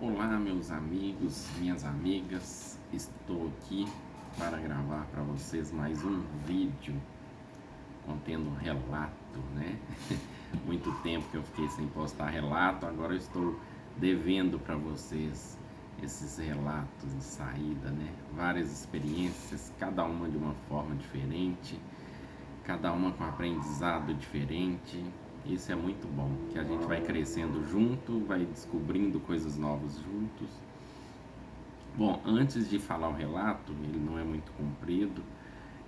Olá, meus amigos, minhas amigas, estou aqui para gravar para vocês mais um vídeo contendo relato, né? Muito tempo que eu fiquei sem postar relato, agora eu estou devendo para vocês esses relatos de saída, né? Várias experiências, cada uma de uma forma diferente, cada uma com aprendizado diferente. Isso é muito bom, que a gente vai crescendo junto, vai descobrindo coisas novas juntos. Bom, antes de falar o relato, ele não é muito comprido,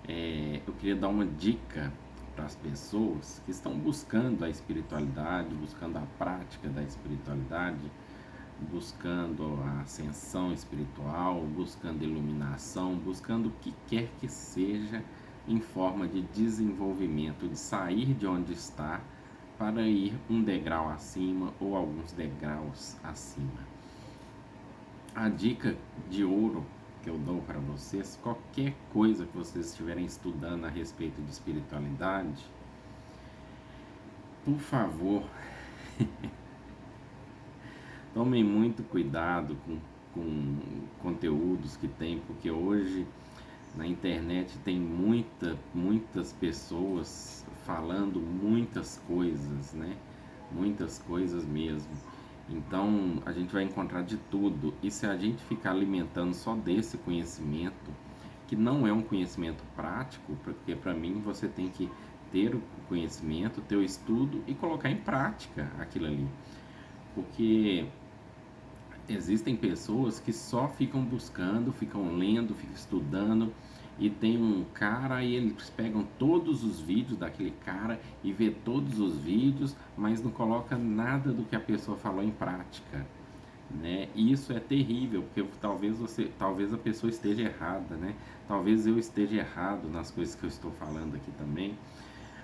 eu queria dar uma dica para as pessoas que estão buscando a espiritualidade, buscando a prática da espiritualidade, buscando a ascensão espiritual, buscando iluminação, buscando o que quer que seja em forma de desenvolvimento, de sair de onde está para ir um degrau acima ou alguns degraus acima. A dica de ouro que eu dou para vocês, qualquer coisa que vocês estiverem estudando a respeito de espiritualidade, por favor, tomem muito cuidado com conteúdos que tem, porque hoje na internet tem muitas pessoas falando muitas coisas, né? Muitas coisas mesmo. Então a gente vai encontrar de tudo. E se a gente ficar alimentando só desse conhecimento, que não é um conhecimento prático, porque para mim você tem que ter o conhecimento, ter o estudo e colocar em prática aquilo ali. Porque existem pessoas que só ficam buscando, ficam lendo, ficam estudando, e tem um cara e eles pegam todos os vídeos daquele cara e vê todos os vídeos, mas não coloca nada do que a pessoa falou em prática, né? E isso é terrível, porque talvez a pessoa esteja errada, né? Talvez eu esteja errado nas coisas que eu estou falando aqui também,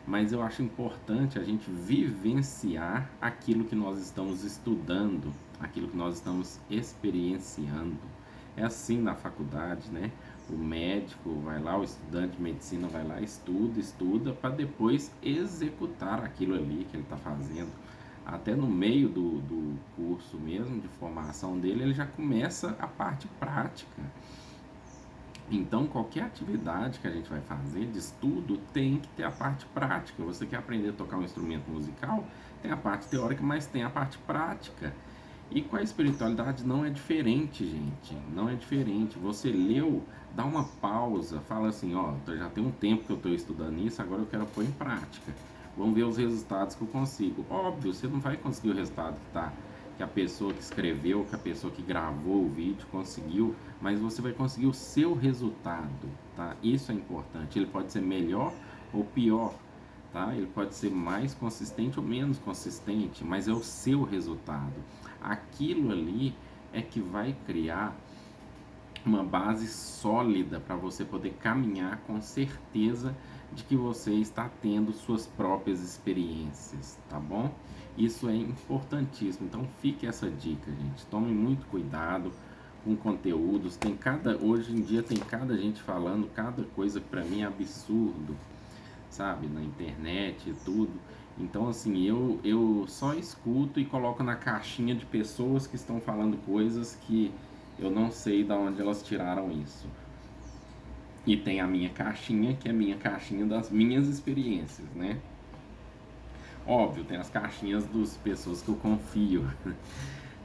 mas eu acho importante a gente vivenciar aquilo que nós estamos estudando, aquilo que nós estamos experienciando. É assim na faculdade, né? O médico vai lá, o estudante de medicina vai lá, estuda para depois executar aquilo ali que ele está fazendo. Até no meio do curso mesmo, de formação dele, ele já começa a parte prática. Então, qualquer atividade que a gente vai fazer de estudo tem que ter a parte prática. Você quer aprender a tocar um instrumento musical? Tem a parte teórica, mas tem a parte prática. E com a espiritualidade não é diferente, gente. Não é diferente. Você leu, dá uma pausa, fala assim: ó, já tem um tempo que eu estou estudando isso, agora eu quero pôr em prática. Vamos ver os resultados que eu consigo. Óbvio, você não vai conseguir o resultado que a pessoa que escreveu, que a pessoa que gravou o vídeo conseguiu, mas você vai conseguir o seu resultado, tá? Isso é importante. Ele pode ser melhor ou pior, tá? Ele pode ser mais consistente ou menos consistente, mas é o seu resultado. Aquilo ali é que vai criar uma base sólida para você poder caminhar com certeza de que você está tendo suas próprias experiências, tá bom? Isso é importantíssimo. Então fique essa dica, gente. Tome muito cuidado com conteúdos. Hoje em dia tem cada gente falando cada coisa que para mim é absurdo, sabe, na internet e tudo. Então assim, eu só escuto e coloco na caixinha de pessoas que estão falando coisas que eu não sei de onde elas tiraram isso. E tem a minha caixinha, que é a minha caixinha das minhas experiências, né? Óbvio, tem as caixinhas das pessoas que eu confio.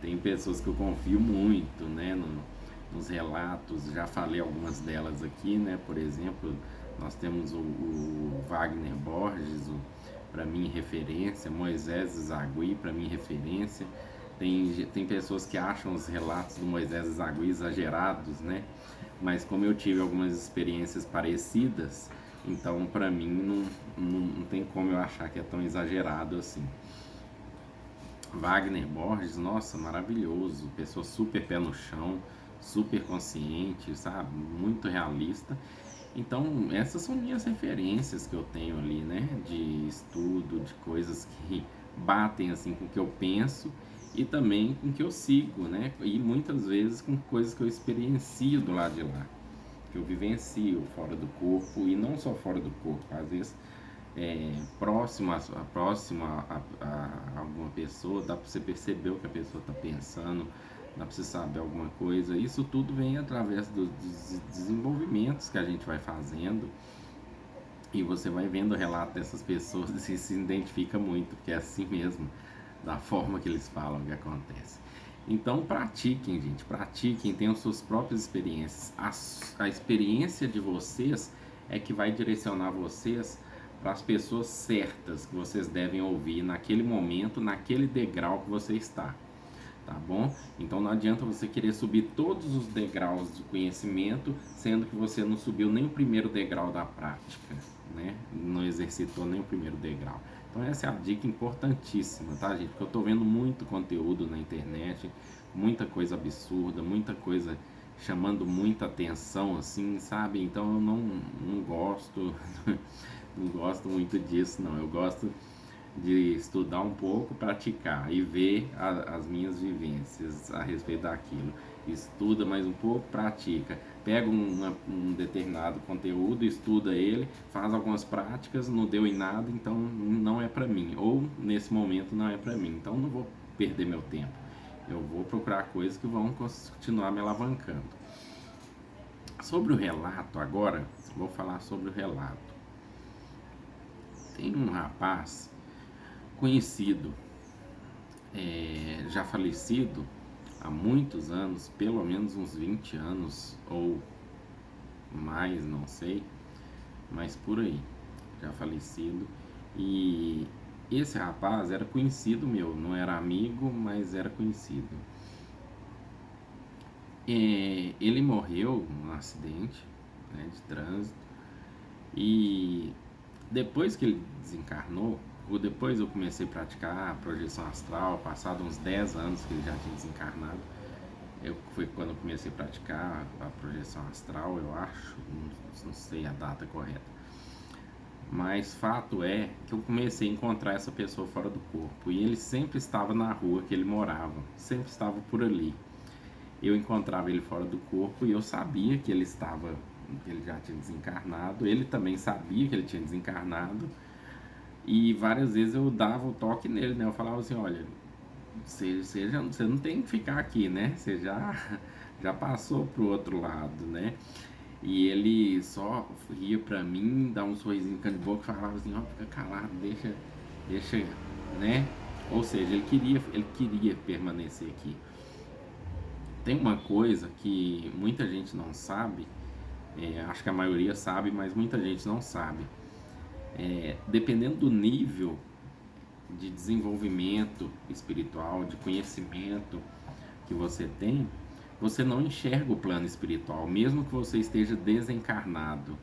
Tem pessoas que eu confio muito, né? Nos relatos, já falei algumas delas aqui, né? Por exemplo, nós temos o Wagner Borges, para mim referência, Moisés Zagui, para mim referência. Tem pessoas que acham os relatos do Moisés Zagui exagerados, né? Mas como eu tive algumas experiências parecidas, então para mim não tem como eu achar que é tão exagerado assim. Wagner Borges, nossa, maravilhoso, pessoa super pé no chão, super consciente, sabe, muito realista. Então essas são minhas referências que eu tenho ali, né, de estudo, de coisas que batem assim com o que eu penso e também com o que eu sigo, né, e muitas vezes com coisas que eu experiencio do lado de lá, que eu vivencio fora do corpo e não só fora do corpo, às vezes próximo a alguma pessoa, dá para você perceber o que a pessoa está pensando, dá para você saber alguma coisa. Isso tudo vem através dos desenvolvimentos que a gente vai fazendo. E você vai vendo o relato dessas pessoas e se identifica muito, porque é assim mesmo, da forma que eles falam que acontece. Então pratiquem, gente, pratiquem, tenham suas próprias experiências. A experiência de vocês é que vai direcionar vocês para as pessoas certas que vocês devem ouvir naquele momento, naquele degrau que você está. Tá bom? Então não adianta você querer subir todos os degraus de conhecimento, sendo que você não subiu nem o primeiro degrau da prática, né? Não exercitou nem o primeiro degrau. Então essa é a dica importantíssima, tá, gente? Porque eu tô vendo muito conteúdo na internet, muita coisa absurda, muita coisa chamando muita atenção, assim, sabe? Então eu não gosto, não gosto muito disso, não. Eu gosto de estudar um pouco, praticar e ver as minhas vivências a respeito daquilo. Estuda mais um pouco, pratica. Pega um determinado conteúdo, estuda ele, faz algumas práticas, não deu em nada, então não é para mim. Ou nesse momento não é para mim, então não vou perder meu tempo. Eu vou procurar coisas que vão continuar me alavancando. Sobre o relato agora, vou falar sobre o relato. Tem um rapaz conhecido, já falecido há muitos anos, pelo menos uns 20 anos ou mais, não sei, mas por aí, já falecido. E esse rapaz era conhecido meu, não era amigo, mas era conhecido. Ele morreu num acidente, né, de trânsito, e depois que ele desencarnou, ou depois eu comecei a praticar a projeção astral, passado uns 10 anos que ele já tinha desencarnado, foi quando eu comecei a praticar a projeção astral, eu acho, não sei a data correta. Mas fato é que eu comecei a encontrar essa pessoa fora do corpo, e ele sempre estava na rua que ele morava, sempre estava por ali. Eu encontrava ele fora do corpo e eu sabia que ele já tinha desencarnado, ele também sabia que ele tinha desencarnado. E várias vezes eu dava o toque nele, né? Eu falava assim, olha, você não tem que ficar aqui, né? Você já passou pro outro lado, né? E ele só ria pra mim, dava um sorrisinho de boca e falava assim, ó, fica calado, deixa, né? Ou seja, ele queria permanecer aqui. Tem uma coisa que muita gente não sabe, acho que a maioria sabe, mas muita gente não sabe. Dependendo do nível de desenvolvimento espiritual, de conhecimento que você tem, você não enxerga o plano espiritual, mesmo que você esteja desencarnado,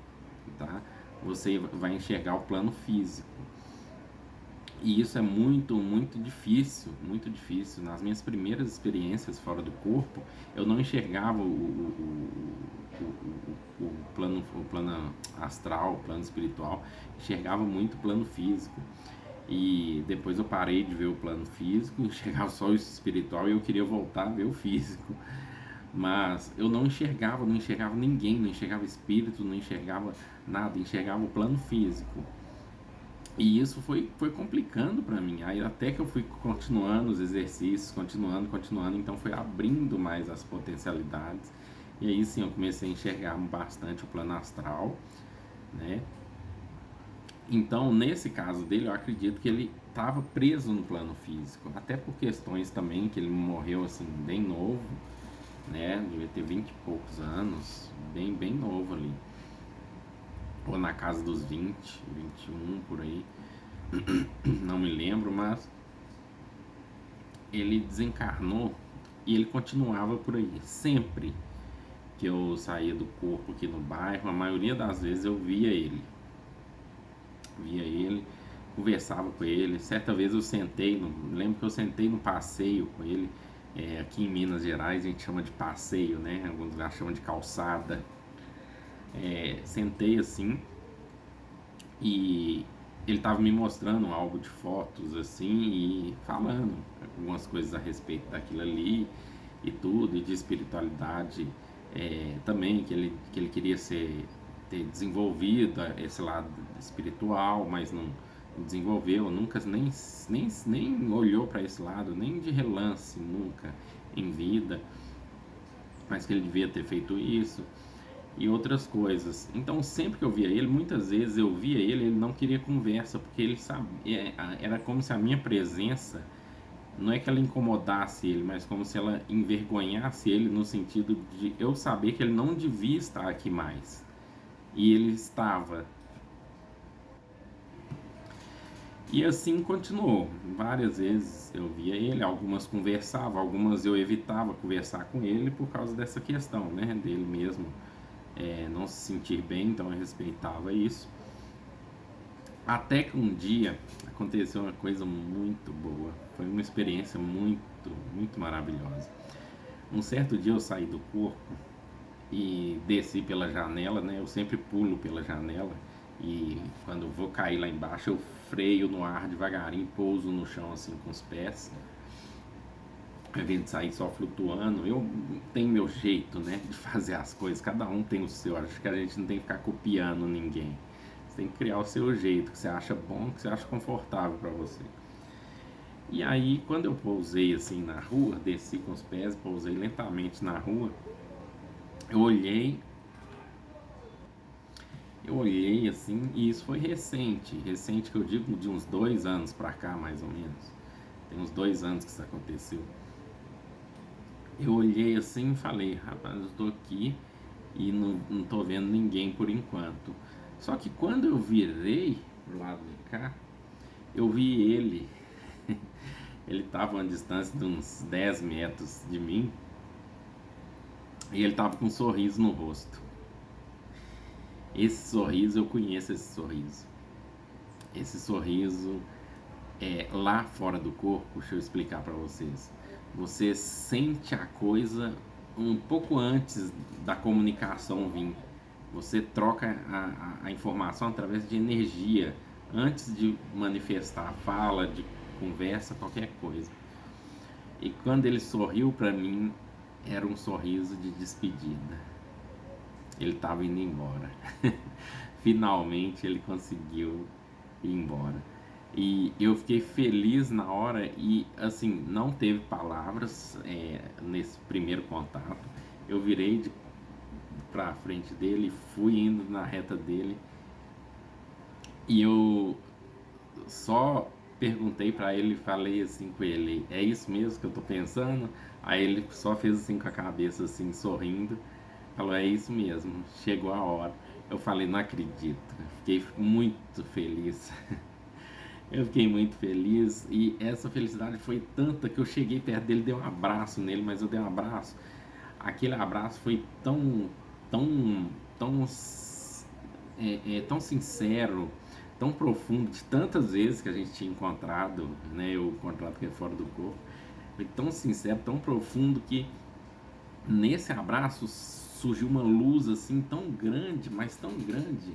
tá? Você vai enxergar o plano físico. E isso é muito, muito difícil, muito difícil. Nas minhas primeiras experiências fora do corpo, eu não enxergava o plano astral, o plano espiritual, enxergava muito o plano físico. E depois eu parei de ver o plano físico, enxergava só o espiritual e eu queria voltar a ver o físico. Mas eu não enxergava ninguém, não enxergava espírito, não enxergava nada, enxergava o plano físico. E isso foi complicando para mim. Aí até que eu fui continuando os exercícios, continuando, então foi abrindo mais as potencialidades. E aí sim eu comecei a enxergar bastante o plano astral, né? Então, nesse caso dele, eu acredito que ele estava preso no plano físico, até por questões também que ele morreu assim bem novo, né? Devia ter 20 e poucos anos, bem novo ali. Ou na casa dos 20, 21 por aí. Não me lembro, mas ele desencarnou e ele continuava por aí. Sempre que eu saía do corpo aqui no bairro, a maioria das vezes eu via ele, conversava com ele. Certa vez eu lembro que eu sentei no passeio com ele, aqui em Minas Gerais a gente chama de passeio, né? Alguns lugares chamam de calçada. Sentei assim e ele estava me mostrando um álbum de fotos assim e falando algumas coisas a respeito daquilo ali e tudo, e de espiritualidade também, que ele queria ter desenvolvido esse lado espiritual, mas não desenvolveu, nunca nem olhou para esse lado, nem de relance, nunca. em vida, mas que ele devia ter feito isso e outras coisas. Então, sempre que eu via ele, muitas vezes eu via ele não queria conversa, porque ele sabia, era como se a minha presença, não é que ela incomodasse ele, mas como se ela envergonhasse ele, no sentido de eu saber que ele não devia estar aqui mais. E ele estava. E assim continuou. Várias vezes eu via ele, algumas conversava, algumas eu evitava conversar com ele por causa dessa questão, né, dele mesmo não se sentir bem, então eu respeitava isso. Até que um dia aconteceu uma coisa muito boa, foi uma experiência muito maravilhosa. Um certo dia eu saí do corpo e desci pela janela, né? Eu sempre pulo pela janela e quando eu vou cair lá embaixo eu freio no ar devagarinho, pouso no chão assim com os pés, ao invés de sair só flutuando. Eu tenho meu jeito, né, de fazer as coisas, cada um tem o seu. Acho que a gente não tem que ficar copiando ninguém. Você tem que criar o seu jeito, que você acha bom, que você acha confortável para você. E aí, quando eu pousei assim na rua, desci com os pés, pousei lentamente na rua, eu olhei, eu olhei assim, e isso foi recente, recente que eu digo de uns 2 anos pra cá, mais ou menos. Tem uns 2 anos que isso aconteceu. Eu olhei assim e falei, rapaz, eu estou aqui e não tô vendo ninguém por enquanto. Só que quando eu virei pro lado de cá, eu vi ele. Ele estava a uma distância de uns 10 metros de mim e ele estava com um sorriso no rosto. Esse sorriso, eu conheço esse sorriso. Esse sorriso é lá fora do corpo, deixa eu explicar para vocês. Você sente a coisa um pouco antes da comunicação vir. Você troca a informação através de energia antes de manifestar fala, de conversa, qualquer coisa. E quando ele sorriu para mim, era um sorriso de despedida. Ele estava indo embora. Finalmente ele conseguiu ir embora. E eu fiquei feliz na hora e, assim, não teve palavras nesse primeiro contato. Eu virei pra frente dele, fui indo na reta dele e eu só perguntei pra ele, falei assim com ele, é isso mesmo que eu tô pensando? Aí ele só fez assim com a cabeça, assim, sorrindo, falou, é isso mesmo, chegou a hora. Eu falei, não acredito, fiquei muito feliz. Eu fiquei muito feliz e essa felicidade foi tanta que eu cheguei perto dele, dei um abraço nele, mas eu dei um abraço. Aquele abraço foi tão, tão, tão sincero, tão profundo, de tantas vezes que a gente tinha encontrado, né? Eu encontrado que é fora do corpo, foi tão sincero, tão profundo que nesse abraço surgiu uma luz assim tão grande, mas tão grande.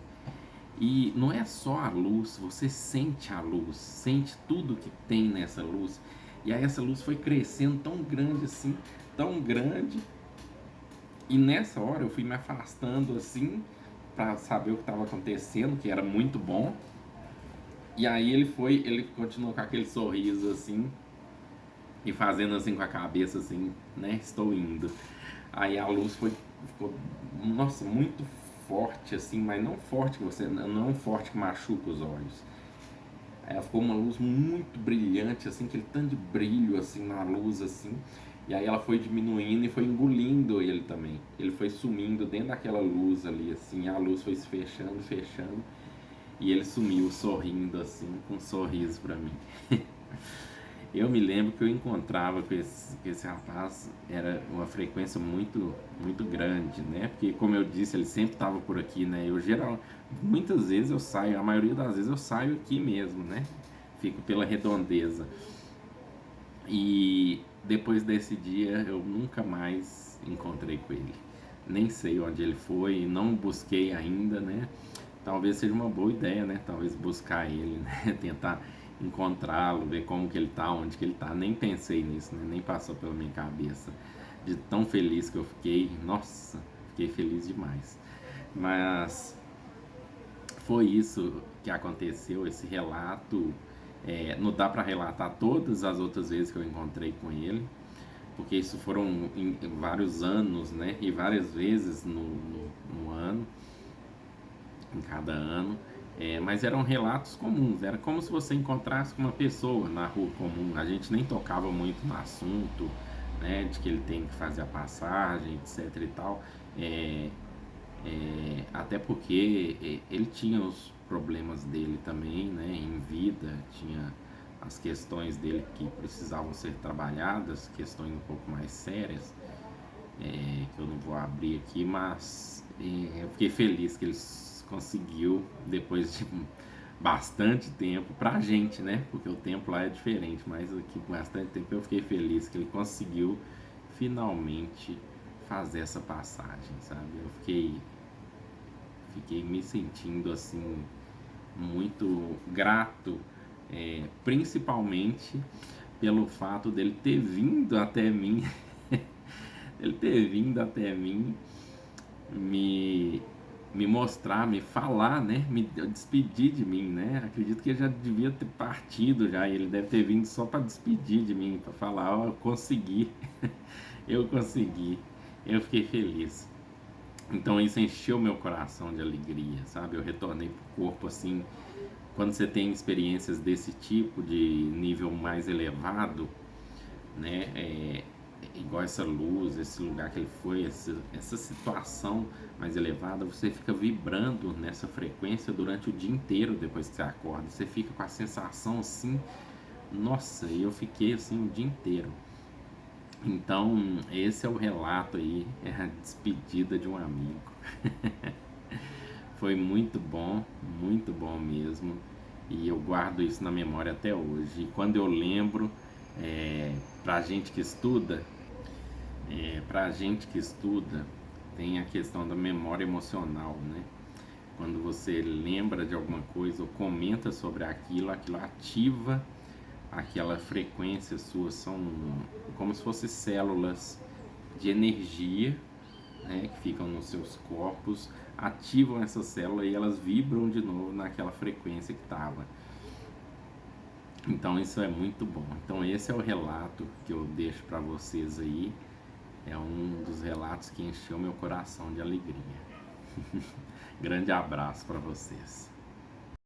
E não é só a luz, você sente a luz, sente tudo que tem nessa luz. E aí essa luz foi crescendo tão grande assim, tão grande. E nessa hora eu fui me afastando assim, para saber o que estava acontecendo, que era muito bom. E aí ele continuou com aquele sorriso assim, e fazendo assim com a cabeça assim, né, estou indo. Aí a luz ficou, nossa, muito forte assim, mas não forte que você, não forte que machuca os olhos. Aí ficou uma luz muito brilhante assim, aquele tanto de brilho assim na luz assim. E aí ela foi diminuindo e foi engolindo ele também. Ele foi sumindo dentro daquela luz ali assim, a luz foi se fechando, fechando. E ele sumiu sorrindo assim, com um sorriso para mim. Eu me lembro que eu encontrava com esse rapaz, era uma frequência muito grande, né? Porque, como eu disse, ele sempre estava por aqui, né? Muitas vezes eu saio, a maioria das vezes eu saio aqui mesmo, né? Fico pela redondeza. E depois desse dia eu nunca mais encontrei com ele. Nem sei onde ele foi, não busquei ainda, né? Talvez seja uma boa ideia, né? Talvez buscar ele, né? Tentar encontrá-lo, ver como que ele tá, onde que ele tá. Nem pensei nisso, né? Nem passou pela minha cabeça. De tão feliz que eu fiquei, nossa, fiquei feliz demais. Mas foi isso que aconteceu, esse relato. Não dá para relatar todas as outras vezes que eu encontrei com ele, porque isso foram em vários anos, né? E várias vezes no ano, em cada ano. Mas eram relatos comuns, era como se você encontrasse com uma pessoa na rua comum. A gente nem tocava muito no assunto, né, de que ele tem que fazer a passagem, etc e tal. É, Até porque ele tinha os problemas dele também, né, em vida, tinha as questões dele que precisavam ser trabalhadas, questões um pouco mais sérias, que eu não vou abrir aqui, mas eu fiquei feliz que ele conseguiu, depois de bastante tempo, pra gente, né, porque o tempo lá é diferente, mas aqui com bastante tempo eu fiquei feliz que ele conseguiu finalmente fazer essa passagem, sabe? Eu fiquei me sentindo assim muito grato, principalmente pelo fato dele ter vindo até mim, ele ter vindo até mim me me mostrar, me falar, né, me despedir de mim, né? Acredito que ele já devia ter partido já, e ele deve ter vindo só para despedir de mim, para falar, ó, eu consegui, eu consegui, eu fiquei feliz. Então isso encheu meu coração de alegria, sabe? Eu retornei pro corpo assim. Quando você tem experiências desse tipo, de nível mais elevado, né? Igual essa luz, esse lugar que ele foi, essa situação mais elevada, você fica vibrando nessa frequência durante o dia inteiro depois que você acorda. Você fica com a sensação assim, nossa, eu fiquei assim o dia inteiro. Então, esse é o relato aí, é a despedida de um amigo. Foi muito bom mesmo. E eu guardo isso na memória até hoje. E quando eu lembro, pra gente que estuda, pra gente que estuda, tem a questão da memória emocional, né? Quando você lembra de alguma coisa ou comenta sobre aquilo, aquilo ativa aquela frequência sua, são como se fossem células de energia, né, que ficam nos seus corpos, ativam essa célula e elas vibram de novo naquela frequência que estava. Então isso é muito bom. Então esse é o relato que eu deixo para vocês aí. É um dos relatos que encheu meu coração de alegria. Grande abraço para vocês.